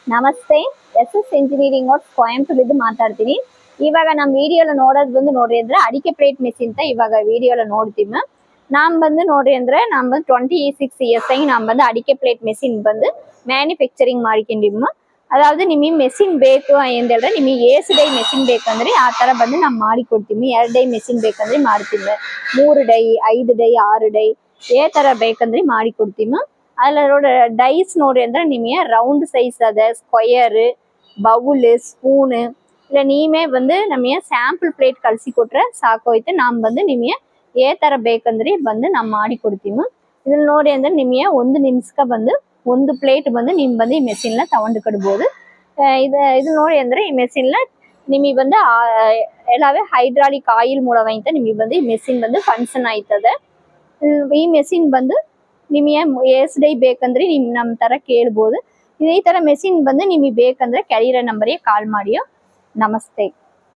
ನಮಸ್ತೆ. S engineering works ಕೊಯಂಬತ್ತೂರಿಂದ ಮಾತಾಡ್ತೀನಿ. ಇವಾಗ ನಮ್ಮ ವಿಡಿಯೋలో ನೋಡೋದು ಬಂದು ನೋಡ್ರಿ ಅಂದ್ರೆ ಅಡಿಕೆ ಪ್ಲೇಟ್ ಮೆಷಿನ್ ಅಂತ ಇವಾಗ ವಿಡಿಯೋలో ನೋಡ್ತೀವಿ. நாம் ಬಂದು ನೋಡ್ರಿ ಅಂದ್ರೆ நாம் 26 இயர்ஸ் ஆகி நாம் வந்து ಅಡಿಕೆ ಪ್ಲೇಟ್ ಮೆಷಿನ್ ಬಂದು ಮ್ಯಾನುಫ್ಯಾಕ್ಚರಿಂಗ್ ಮಾಡ್ಕೊಂಡಿಮ್ಮ. ಅದಾவது ನಿಮಗೆ ಮೆಷಿನ್ ಬೇಕು ಅಂತ ಹೇಳಿದ್ರೆ ನಿಮಗೆ ಏಸ್ ಡೈ ಮೆಷಿನ್ ಬೇಕಂದ್ರೆ ಆ ತರ ಬಂದು ನಾವು ಮಾಡಿ ಕೊಡ್ತೀವಿ. 2 ಡೈ ಮೆಷಿನ್ ಬೇಕಂದ್ರೆ ಮಾಡ್ತೀವಿ, 3 ಡೈ 5 ಡೈ 6 ಡೈ ಏ ತರ ಬೇಕಂದ್ರೆ ಮಾಡಿ ಕೊಡ್ತೀವಿ. ಅಲ್ಲ ಡೈಸ್ ನೋಡ್ರಿ ಅಂದ್ರೆ ನಿಮಗೆ ರೌಂಡ್ ಸೈಜ್ ಅದ, ಸ್ಕ್ವಯರ್, ಬೌಲ್, ಸ್ಪೂನ್ ಇಲ್ಲ ನೀವೇ ಬಂದು ನಮಗೆ ಸ್ಯಾಂಪಲ್ ಪ್ಲೇಟ್ ಕಳಿಸಿ ಕೊಟ್ರೆ ಸಾಕೋಯ್ತು. ನಾವು ಬಂದು ನಿಮಗೆ ಏ ತರ ಬೇಕಂದ್ರೆ ಬಂದು ನಾವು ಮಾಡಿ ಕೊಡ್ತೀವಿ. ಇದನ್ನ ನೋಡಿ ಅಂದ್ರೆ ನಿಮಗೆ 1 ನಿಮಿಷಕ್ಕೆ ಬಂದು 1 ಪ್ಲೇಟ್ ಬಂದು ನೀವು ಬಂದು ಈ ಮೆಷಿನ್ ತಗೊಂಡು ಕೊಡ್ಬೋದು. ಇದು ನೋಡಿ ಅಂದ್ರೆ ಈ ಮೆಷಿನ್ ನಿಮಗೆ ಬಂದು ಎಲ್ಲವೇ ಹೈಡ್ರಾಲಿಕ್ ಆಯಿಲ್ ಮೂಲಕ ನಿಮಗೆ ಬಂದು ಈ ಮೆಷಿನ್ ಬಂದು ಫಂಕ್ಷನ್ ಆಯ್ತದೆ. ಈ ಮೆಷಿನ್ ಬಂದು ನಿಮಗೆ ಎಸ್ ಡೈ ಬೇಕಂದ್ರೆ ನೀವು ನಮ್ಮ ತರ ಕೇಳ್ಬೋದು. ಈ ತರ ಮೆಷಿನ್ ಬಂದು ನಿಮಗೆ ಬೇಕಂದ್ರೆ ಕೆಳಗಿರೋ ನಂಬರ್ಗೆ ಕಾಲ್ ಮಾಡಿಯೋ. ನಮಸ್ತೆ.